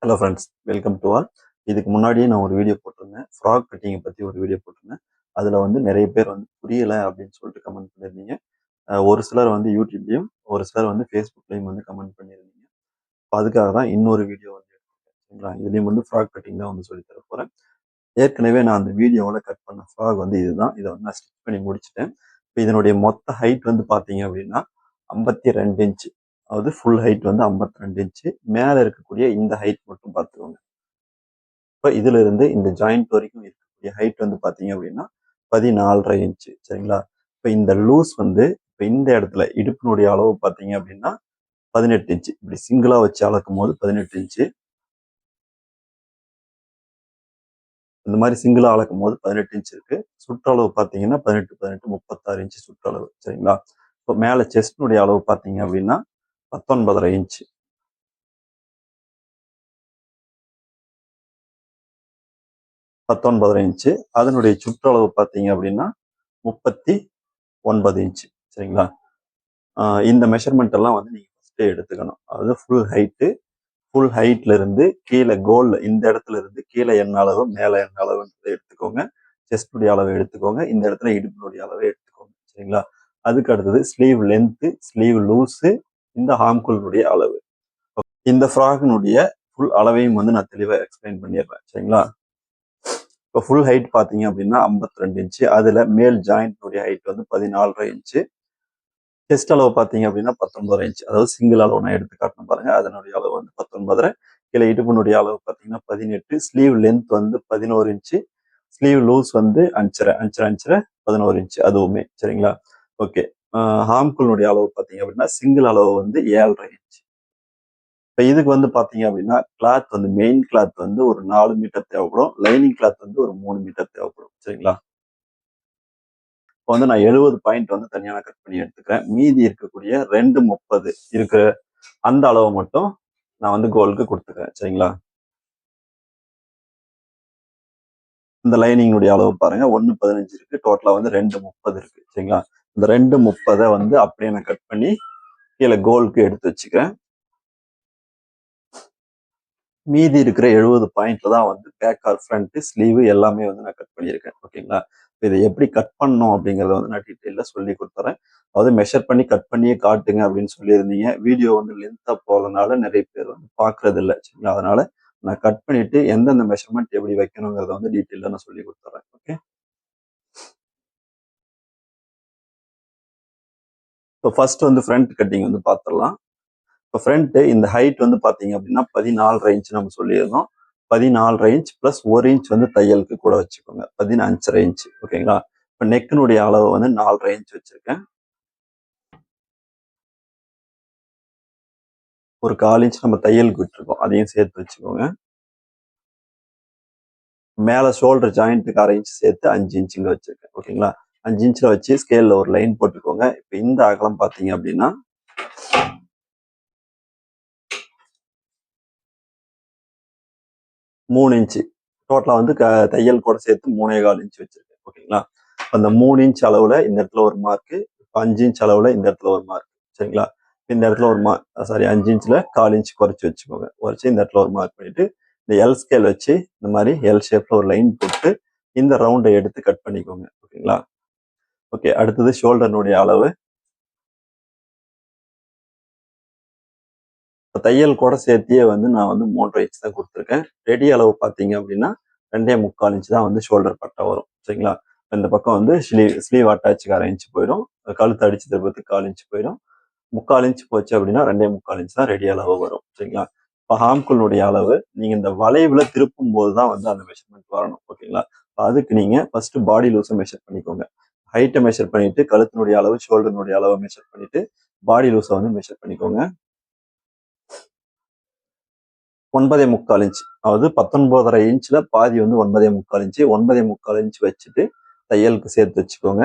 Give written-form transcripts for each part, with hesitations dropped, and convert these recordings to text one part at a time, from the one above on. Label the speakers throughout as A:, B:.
A: Hello friends, welcome to all. இதுக்கு முன்னாடியே நான் ஒரு வீடியோ போட்டிருந்தேன். ஃப்ராக் கட்டிங்கை பற்றி ஒரு வீடியோ போட்டிருந்தேன். அதில் வந்து நிறைய பேர் வந்து புரியலை அப்படின்னு சொல்லிட்டு கமெண்ட் பண்ணியிருந்தீங்க. ஒரு சிலர் வந்து யூடியூப்லேயும் ஒரு சிலர் வந்து ஃபேஸ்புக்லேயும் வந்து கமெண்ட் பண்ணியிருந்தீங்க. இப்போ அதுக்காக தான் இன்னொரு வீடியோ வந்து எடுத்துருக்கேன். சரிங்களா? இதுலேயும் வந்து ஃப்ராக் கட்டிங் தான் வந்து சொல்லித் தர போகிறேன். ஏற்கனவே நான் அந்த வீடியோவில் கட் பண்ண ஃப்ராக் வந்து இதுதான். இதை வந்து நான் ஸ்டிச் பண்ணி முடிச்சிட்டேன். இப்போ இதனுடைய மொத்த ஹைட் வந்து பார்த்தீங்க அப்படின்னா 52 இன்ச்சு. அதாவது ஃபுல் ஹைட் வந்து 52 இன்ச்சு. மேலே இருக்கக்கூடிய இந்த ஹைட் மட்டும் பார்த்துக்கோங்க. இப்போ இதுல இருந்து இந்த ஜாயிண்ட் வரைக்கும் இருக்கக்கூடிய ஹைட் வந்து பார்த்தீங்க அப்படின்னா 14.5 இன்ச்சு. சரிங்களா? இப்போ இந்த லூஸ் வந்து இப்போ இந்த இடத்துல இடுப்பினுடைய அளவு பார்த்தீங்க அப்படின்னா 18 இன்ச்சு. இப்படி சிங்கிளா வச்சு அளக்கும் போது 18 இன்ச்சு. இந்த மாதிரி சிங்கிளா அளக்கும் போது 18 இன்ச் இருக்கு. சுற்றளவு பார்த்தீங்கன்னா 18 18 36 இன்ச்சு சுற்றளவு. சரிங்களா? இப்போ மேலே செஸ்டினுடைய அளவு பார்த்தீங்க அப்படின்னா 19.5 இன்ச்சு. 19.5 இன்ச்சு. அதனுடைய சுற்றளவு பார்த்தீங்க அப்படின்னா 39 இன்ச்சு. சரிங்களா? இந்த மெஷர்மெண்ட் எல்லாம் வந்து நீங்க ஃபர்ஸ்டே எடுத்துக்கணும். அதாவது ஃபுல் ஹைட்ல இருந்து கீழே கோல்ல இந்த இடத்துல இருந்து கீழே என்ன அளவு மேல என்ன அளவுன்றதை எடுத்துக்கோங்க. செஸ்டுடைய அளவை எடுத்துக்கோங்க. இந்த இடத்துல இடுப்பினுடைய அளவை எடுத்துக்கோங்க. சரிங்களா? அதுக்கு அடுத்தது ஸ்லீவ் லென்த்து, ஸ்லீவ் லூஸு, இந்த ஹார்ம்குள்னுடைய அளவு. இந்த ஃப்ராக்னுடைய ஃபுல் அளவையும் வந்து நான் தெளிவாக எக்ஸ்பிளைன் பண்ணிடுறேன். சரிங்களா? இப்போ ஃபுல் ஹைட் பார்த்தீங்க அப்படின்னா 52 இன்ச்சு. அதுல மேல் ஜாயிண்ட்னுடைய ஹைட் வந்து 14.5 இன்ச்சு. செஸ்ட் அளவு பார்த்தீங்க அப்படின்னா 19 இன்ச். அதாவது சிங்கிள் அளவு நான் எடுத்து காட்டணும் பாருங்க. அதனுடைய அளவு வந்து 19. கீழே இடுப்பினுடைய அளவு பார்த்தீங்கன்னா 18. ஸ்லீவ் லென்த் வந்து 11 இன்ச்சு. ஸ்லீவ் லூஸ் வந்து 5.5 11 இன்ச்சு அதுவுமே. சரிங்களா? ஓகே. ஹார்ம்குள்னுடைய அளவு பார்த்தீங்க அப்படின்னா சிங்கிள் அளவு வந்து 7.5 இன்ச்சு. இப்போ இதுக்கு வந்து பார்த்தீங்க அப்படின்னா கிளாத் வந்து மெயின் கிளாத் வந்து ஒரு 4 மீட்டர் தேவைப்படும். லைனிங் கிளாத் வந்து ஒரு 3 மீட்டர் தேவைப்படும். சரிங்களா? இப்போ வந்து நான் 70 பாயிண்ட் வந்து தனியாக நான் கட் பண்ணி எடுத்துக்கிறேன். மீதி இருக்கக்கூடிய 2.30 இருக்கிற அந்த அளவு மட்டும் நான் வந்து கோலுக்கு கொடுத்துக்கிறேன். சரிங்களா? இந்த லைனிங்குடைய அளவு பாருங்க 1.15 இருக்கு. டோட்டலா வந்து 2.30 இருக்கு. சரிங்களா? இந்த 2.30 வந்து அப்படியே நான் கட் பண்ணி கீழே கோலுக்கு எடுத்து வச்சுக்கிறேன். மீதி இருக்கிற 70 பாயிண்ட்ல தான் வந்து பேக் ஆர் ஃப்ரண்ட் ஸ்லீவ் எல்லாமே வந்து நான் கட் பண்ணியிருக்கேன். ஓகேங்களா? இதை எப்படி கட் பண்ணணும் அப்படிங்கிறத வந்து நான் டீட்டெயில சொல்லி கொடுத்துறேன். அதாவது மெஷர் பண்ணி கட் பண்ணியே காட்டுங்க அப்படின்னு சொல்லியிருந்தீங்க. வீடியோ வந்து லென்த்தா போறதுனால நிறைய பேர் வந்து பாக்குறது இல்லை. சரிங்களா? அதனால நான் கட் பண்ணிட்டு எந்தெந்த மெஷர்மெண்ட் எப்படி வைக்கணுங்கிறத வந்து டீட்டெயில நான் சொல்லி கொடுத்துறேன். ஓகே. இப்போ ஃபர்ஸ்ட் வந்து ஃப்ரண்ட் கட்டிங் வந்து பார்த்துடலாம். இப்போ ஃப்ரண்ட் இந்த ஹைட் வந்து பார்த்தீங்க அப்படின்னா 14.5 இன்ச் நம்ம சொல்லியிருந்தோம். 14.5 இன்ச் பிளஸ் 1 இன்ச் வந்து தையலுக்கு கூட வச்சுக்கோங்க. 15.5 இன்ச். ஓகேங்களா? இப்போ நெக்கினுடைய அளவு வந்து 4.5 இன்ச் வச்சிருக்கேன். ஒரு 1/4 இன்ச் நம்ம தையலுக்கு விட்டுருக்கோம். அதையும் சேர்த்து வச்சுக்கோங்க. மேலே ஷோல்டர் ஜாயிண்ட்டுக்கு 1/2 இன்ச் சேர்த்து 5 இன்ச் இங்க வச்சிருக்கேன். ஓகேங்களா? 5 இன்ச்ல வச்சு ஸ்கேல்ல ஒரு லைன் போட்டுக்கோங்க. இப்போ இந்த அகலம் பார்த்தீங்க அப்படின்னா 3 இன்ச்சு. டோட்டலா வந்து தையல் கூட சேர்த்து 3.25 இன்ச் வச்சிருக்கேன். ஓகேங்களா? அந்த 3 இன்ச் அளவுல இந்த இடத்துல ஒரு மார்க்கு, 5 இன்ச் அளவுல இந்த இடத்துல ஒரு மார்க். சரிங்களா? இந்த இடத்துல ஒரு 5 இன்ச்ல 1/4 இன்ச் குறைச்சி வச்சுக்கோங்க. குறைச்சி இந்த இடத்துல ஒரு மார்க் பண்ணிட்டு இந்த எல் ஸ்கேல் வச்சு இந்த மாதிரி எல் ஷேப்ல ஒரு லைன் போட்டு இந்த ரவுண்டை எடுத்து கட் பண்ணிக்கோங்க. ஓகேங்களா? ஓகே. அடுத்தது ஷோல்டர்னுடைய அளவு. தையல் கூட சேர்த்தியே வந்து நான் வந்து 3.5 இன்ச் தான் கொடுத்துருக்கேன். ரெடி அளவு பார்த்தீங்க அப்படின்னா 2.25 இன்ச் தான் வந்து ஷோல்டர் பட்டை வரும். சரிங்களா? இந்த பக்கம் வந்து ஸ்லீவ் அட்டாச்சுக்கு 1/2 இன்ச் போயிடும். கழுத்து அடிச்சு திருப்பத்துக்கு 1/4 இன்ச் போயிடும். 3/4 இன்ச் போச்சு அப்படின்னா 2.25 இன்ச் தான் ரெடி அளவு வரும். சரிங்களா? இப்போ ஹார்ம்குள்னுடைய அளவு நீங்க இந்த வளைவுல திருப்பும் போது தான் வந்து அந்த மெஷர்மெண்ட் வரணும். ஓகேங்களா? அதுக்கு நீங்க ஃபர்ஸ்ட் பாடி லூஸை மெஷர் பண்ணிக்கோங்க. ஹைட்டை மெஷர் பண்ணிட்டு கழுத்தினுடைய அளவு ஷோல்டர்னுடைய அளவை மெஷர் பண்ணிட்டு பாடி லூஸை வந்து மெஷர் பண்ணிக்கோங்க. 9.25 இன்ச். அதாவது 19.5 இன்ச்ல பாதி வந்து 9.25 இன்ச். 9.25 இன்ச் வச்சுட்டு தையலுக்கு சேர்த்து வச்சுக்கோங்க.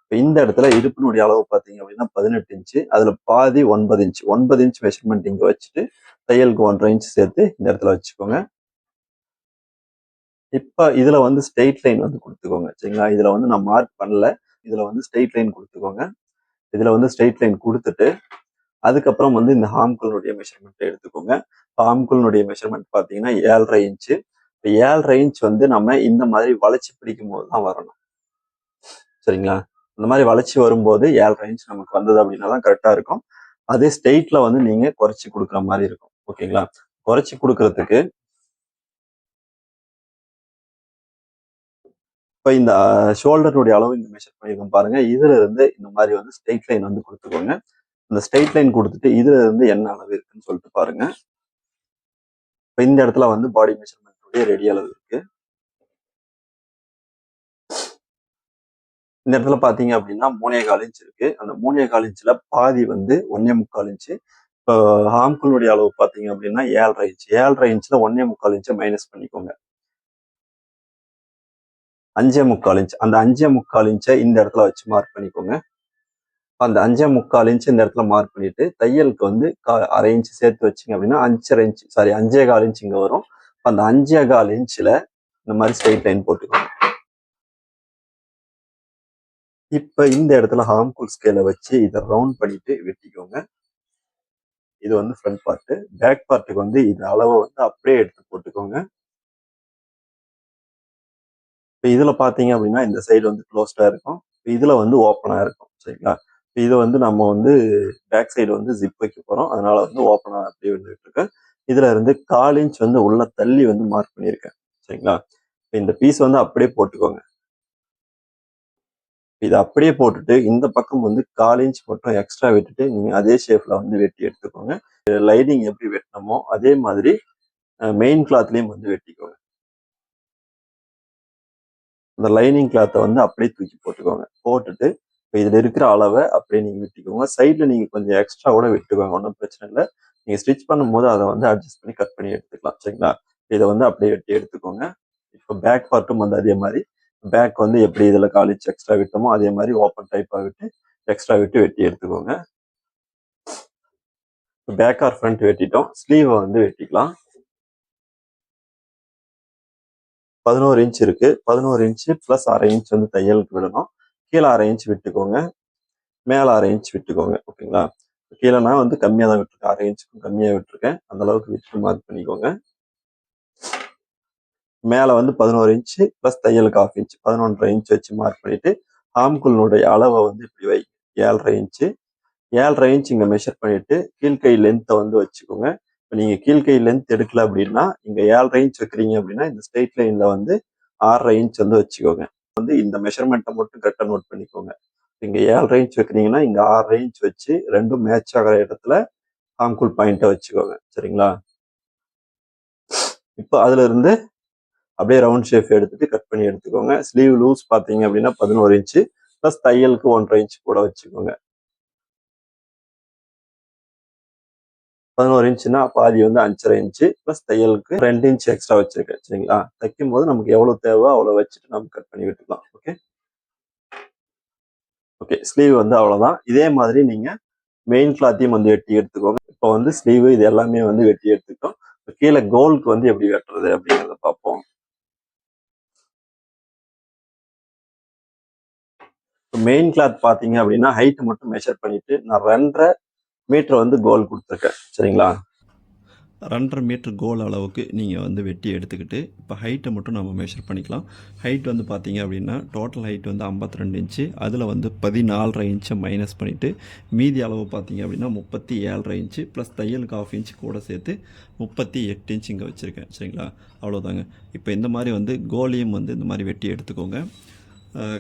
A: இப்போ இந்த இடத்துல இடுப்பினுடைய அளவு பார்த்தீங்க அப்படின்னா 18 இன்ச்சு. அதுல பாதி 9 இன்ச். 9 இன்ச் மெஷர்மெண்ட் இங்க வச்சுட்டு தையலுக்கு 1.5 இன்ச் சேர்த்து இந்த இடத்துல வச்சுக்கோங்க. இப்ப இதுல வந்து ஸ்ட்ரெயிட் லைன் வந்து கொடுத்துக்கோங்க. சரிங்களா? இதுல வந்து நான் மார்க் பண்ணல. இதுல வந்து ஸ்ட்ரெயிட் லைன் கொடுத்துக்கோங்க. இதுல வந்து ஸ்ட்ரெயிட் லைன் கொடுத்துட்டு அதுக்கப்புறம் வந்து இந்த ஹார்ம்குள்னுடைய மெஷர்மெண்ட் எடுத்துக்கோங்க. ஹார்ம்குள்னுடைய மெஷர்மெண்ட் பார்த்தீங்கன்னா 7.5 இன்ச்சு. இப்போ 7.5 இன்ச் வந்து நம்ம இந்த மாதிரி வளைச்சு பிடிக்கும் போது தான் வரணும். சரிங்களா? இந்த மாதிரி வளைச்சு வரும்போது 7.5 இன்ச் நமக்கு வந்தது அப்படின்னா தான் கரெக்டா இருக்கும். அதே ஸ்ட்ரெயிட்ல வந்து நீங்க குறைச்சி கொடுக்குற மாதிரி இருக்கும். ஓகேங்களா? குறைச்சி கொடுக்கறதுக்கு இப்போ இந்த ஷோல்டருடைய அளவு இங்க மெஷர் பண்ணியிருக்கோம் பாருங்க. இதுல இருந்து இந்த மாதிரி வந்து ஸ்ட்ரெயிட் லைன் வந்து கொடுத்துக்கோங்க. இந்த ஸ்ட்ரெயிட் லைன் கொடுத்துட்டு இதுல இருந்து என்ன அளவு இருக்குன்னு சொல்லிட்டு பாருங்க. இப்போ இந்த இடத்துல வந்து பாடி மெஷர்மெண்ட் ரெடி அளவு இருக்கு. இந்த இடத்துல பாத்தீங்க அப்படின்னா 3.25 இன்ச் இருக்கு. அந்த 3.25 இன்ச்ல பாதி வந்து 1.25 இன்ச்சு. இப்போ ஹார்ம்குள்னுடைய அளவு பாத்தீங்க அப்படின்னா 7.5 இன்ச். 7.5 இன்ச்ல 1.25 இன்ச்சை மைனஸ் பண்ணிக்கோங்க. 5.25 இன்ச். அந்த 5.25 இன்ச்சை இந்த இடத்துல வச்சு மார்க் பண்ணிக்கோங்க. அந்த 5.25 இன்ச் இந்த இடத்துல மார்க் பண்ணிட்டு தையலுக்கு வந்து 1/2 இன்ச் சேர்த்து வச்சிங்க அப்படின்னா 5.5 இன்ச், சாரி 5.25 இன்ச் இங்க வரும். அந்த 5.25 இன்ச்ல இந்த மாதிரி ஸ்ட்ரெயிட் லைன் போட்டுக்கோங்க. இப்ப இந்த இடத்துல ஹார்ம்குல் ஸ்கேலை வச்சு இதை ரவுண்ட் பண்ணிட்டு வெட்டிக்கோங்க. இது வந்து ஃப்ரண்ட் பார்ட். பேக் பார்ட்டுக்கு வந்து இது அளவை வந்து அப்படியே எடுத்து போட்டுக்கோங்க. இப்போ இதுல பாத்தீங்க அப்படின்னா இந்த சைடு வந்து க்ளோஸ்டா இருக்கும். இதுல வந்து ஓப்பனா இருக்கும். சரிங்களா? இது வந்து நம்ம வந்து பேக் சைடு வந்து ஜிப் வைக்க போறோம். அதனால வந்து ஓப்பனா அப்படியே வந்துட்டு இருக்கேன். இதுல இருந்து 1/4 இன்ச் வந்து உள்ள தள்ளி வந்து மார்க் பண்ணியிருக்கேன். சரிங்களா? இந்த பீஸ் வந்து அப்படியே போட்டுக்கோங்க. இதை அப்படியே போட்டுட்டு இந்த பக்கம் வந்து 1/4 இன்ச் மட்டும் எக்ஸ்ட்ரா விட்டுட்டு நீங்க அதே ஷேப்ல வந்து வெட்டி எடுத்துக்கோங்க. லைனிங் எப்படி வெட்டணுமோ அதே மாதிரி மெயின் கிளாத்லயும் வந்து வெட்டிக்கோங்க. இந்த லைனிங் கிளாத்தை வந்து அப்படியே தூக்கி போட்டுக்கோங்க. போட்டுட்டு இப்போ இதுல இருக்கிற அளவை அப்படியே நீங்க வெட்டிக்கோங்க. சைட்ல நீங்க கொஞ்சம் எக்ஸ்ட்ரா கூட வெட்டுவாங்க, ஒன்றும் பிரச்சனை இல்லை. நீங்க ஸ்டிச் பண்ணும்போது அதை வந்து அட்ஜஸ்ட் பண்ணி கட் பண்ணி எடுத்துக்கலாம். சரிங்களா? இதை வந்து அப்படியே வெட்டி எடுத்துக்கோங்க. இப்போ பேக் பார்ட்டும் வந்து அதே மாதிரி பேக் வந்து எப்படி இதுல 1/4 இன்ச் எக்ஸ்ட்ரா விட்டோமோ அதே மாதிரி ஓப்பன் டைப்பா விட்டு எக்ஸ்ட்ரா விட்டு வெட்டி எடுத்துக்கோங்க. பேக் ஆர் ஃப்ரண்ட் வெட்டிட்டோம். ஸ்லீவை வந்து வெட்டிக்கலாம். 11 இன்ச் இருக்கு. 11 இன்ச் பிளஸ் 1/2 இன்ச் வந்து தையலுக்கு விடணும். கீழே 1/2 இன்ச் விட்டுக்கோங்க, மேல 1/2 இன்ச் விட்டுக்கோங்க. ஓகேங்களா? கீழே நான் வந்து கம்மியா தான் விட்டுருக்கேன், 1/2 இன்ச்சுக்கும் கம்மியா விட்டுருக்கேன். அந்த அளவுக்கு விட்டு மார்க் பண்ணிக்கோங்க. மேல வந்து 11 இன்ச் பிளஸ் தையலுக்கு 1/2 இன்ச் 11.5 இன்ச் வச்சு மார்க் பண்ணிட்டு ஆம்குள்னுடைய அளவை வந்து இப்படி வை. 7.5 இன்ச் 7.5 இன்ச் இங்க மெஷர் பண்ணிட்டு கீழ்கை லென்த்தை வந்து வச்சுக்கோங்க. இப்போ நீங்க கீழ்கை லென்த் எடுக்கல அப்படின்னா இங்க 7.5 இன்ச் வைக்கிறீங்க அப்படின்னா இந்த ஸ்ட்ரெயிட் லைன்ல வந்து 6.5 இன்ச் வந்து வச்சுக்கோங்க. வந்து இந்த மெஷர்மெண்ட்டை மட்டும் கரெக்டாக நோட் பண்ணிக்கோங்க. இங்க 7.5 இன்ச் வைக்கிறீங்கன்னா இங்க 6.5 இன்ச் வச்சு ரெண்டும் மேட்ச் ஆகிற இடத்துல ஆம்குள் பாயிண்ட்டை வச்சுக்கோங்க. சரிங்களா? இப்போ அதுல இருந்து அப்படியே ரவுண்ட் ஷேப் எடுத்துட்டு கட் பண்ணி எடுத்துக்கோங்க. ஸ்லீவ் லூஸ் பாத்தீங்க அப்படின்னா 11 இன்ச் பிளஸ் தையலுக்கு 1.5 இன்ச் கூட வச்சுக்கோங்க. 11 இன்ச்னா பாதி வந்து 5.5 இன்ச் பிளஸ் தையலுக்கு 2 இன்ச் எக்ஸ்ட்ரா வச்சிருக்கேன். சரிங்களா? தைக்கும் போது நமக்கு எவ்வளவு தேவை அவ்வளவு வச்சுட்டு நம்ம கட் பண்ணி விட்டுக்கலாம். ஓகே ஓகே ஸ்லீவ் வந்து அவ்வளவுதான். இதே மாதிரி நீங்க மெயின் கிளாத்தையும் வந்து வெட்டி எடுத்துக்கோங்க. இப்போ வந்து ஸ்லீவ் இது எல்லாமே வந்து வெட்டி எடுத்துக்கிட்டோம். கீழே கோலுக்கு வந்து எப்படி வெட்டுறது அப்படிங்கிறத பார்ப்போம். மெயின் கிளாத் பாத்தீங்க அப்படின்னா ஹைட் மட்டும் மெஷர் பண்ணிட்டு நான் 2.5 மீட்டர் வந்து கோல் கொடுத்துருக்கேன். சரிங்களா? 2.5 மீட்டர் கோல் அளவுக்கு நீங்கள் வந்து வெட்டி எடுத்துக்கிட்டு இப்போ ஹைட்டை மட்டும் நம்ம மெஷர் பண்ணிக்கலாம். ஹைட் வந்து பார்த்தீங்க அப்படின்னா டோட்டல் ஹைட் வந்து 52 இன்ச்சு. அதில் வந்து 14.5 இன்ச்சை மைனஸ் பண்ணிவிட்டு மீதி அளவு பார்த்தீங்க அப்படின்னா 37.5 இன்ச்சு ப்ளஸ் தையலுக்கு 1/2 இன்ச்சு கூட சேர்த்து 38 இன்ச் இங்கே வச்சுருக்கேன். சரிங்களா? அவ்வளோதாங்க. இப்போ இந்த மாதிரி வந்து கோலையும் வந்து இந்த மாதிரி வெட்டி எடுத்துக்கோங்க.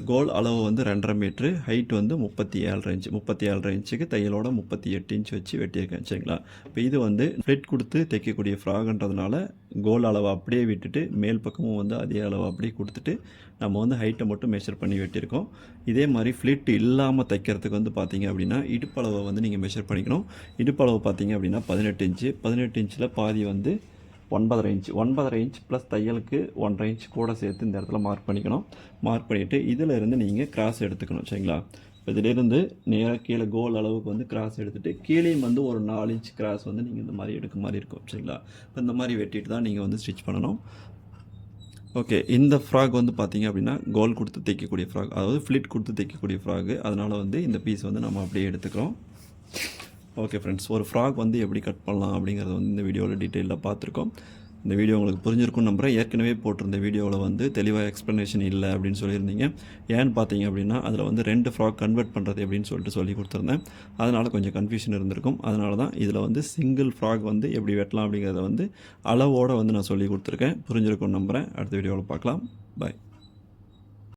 A: கோல் அளவு வந்து 2.5 மீட்ரு, ஹைட் வந்து 37.5 இன்ச்சு. 37.5 இன்ச்சுக்கு தையலோட 38 இன்ச் வச்சு வெட்டியிருக்கேன். சரிங்களா? இப்போ இது வந்து ஃப்ளிட் கொடுத்து தைக்கக்கூடிய ஃப்ராக்ன்றதுனால கோல் அளவை அப்படியே விட்டுட்டு மேல் பக்கமும் வந்து அதே அளவு அப்படியே கொடுத்துட்டு நம்ம வந்து ஹைட்டை மட்டும் மெஷர் பண்ணி வெட்டியிருக்கோம். இதே மாதிரி ஃப்ளிட் இல்லாமல் தைக்கிறதுக்கு வந்து பார்த்தீங்க அப்படின்னா இடுப்பளவை வந்து நீங்கள் மெஷர் பண்ணிக்கணும். இடுப்பளவு பார்த்தீங்க அப்படின்னா 18 இன்ச்சு. 18 இன்ச்சில் பாதி வந்து 9.5 இன்ச் 9.5 இன்ச் ப்ளஸ் தையலுக்கு 1.5 இன்ச் கூட சேர்த்து இந்த இடத்துல மார்க் பண்ணிக்கணும். மார்க் பண்ணிவிட்டு இதில் இருந்து நீங்கள் கிராஸ் எடுத்துக்கணும். சரிங்களா? இதிலிருந்து நேராக கீழே கோல் அளவுக்கு வந்து கிராஸ் எடுத்துகிட்டு கீழேயும் வந்து ஒரு 4 இன்ச் கிராஸ் வந்து நீங்கள் இந்த மாதிரி எடுக்க மாதிரி இருக்கும். சரிங்களா? இப்போ இந்த மாதிரி வெட்டிட்டு தான் நீங்கள் வந்து ஸ்டிச் பண்ணணும். ஓகே இந்த ஃப்ராக் வந்து பார்த்தீங்க அப்படின்னா கோல் கொடுத்து தைக்கக்கூடிய ஃப்ராக், அதாவது ஃப்ளிட் கொடுத்து தைக்கக்கூடிய ஃப்ராக். அதனால் வந்து இந்த பீஸ் வந்து நம்ம அப்படியே எடுத்துக்கிறோம். ஓகே ஃப்ரெண்ட்ஸ், ஒரு ஃப்ராக் வந்து எப்படி கட் பண்ணலாம் அப்படிங்கிறத வந்து இந்த வீடியோவில் டீட்டெயிலாக பார்த்துருக்கோம். இந்த வீடியோ உங்களுக்கு புரிஞ்சிருக்கும்னு நம்புகிறேன். ஏற்கனவே போட்டிருந்த வீடியோவில் வந்து தெளிவாக எக்ஸ்ப்ளனேஷன் இல்லை அப்படின்னு சொல்லியிருந்தீங்க. ஏன்னு பார்த்தீங்க அப்படின்னா, அதில் வந்து 2 ஃப்ராக் கன்வெர்ட் பண்ணுறது எப்படின்னு சொல்லிட்டு சொல்லி கொடுத்துருந்தேன். அதனால் கொஞ்சம் கன்ஃபியூஷன் இருந்திருக்கும். அதனால தான் இதில் வந்து சிங்கிள் ஃப்ராக் வந்து எப்படி வெட்டலாம் அப்படிங்கிறத வந்து அளவோடு வந்து நான் சொல்லி கொடுத்துருக்கேன். புரிஞ்சிருக்கும்னு நம்புகிறேன். அடுத்த வீடியோவில் பார்க்கலாம். பாய்.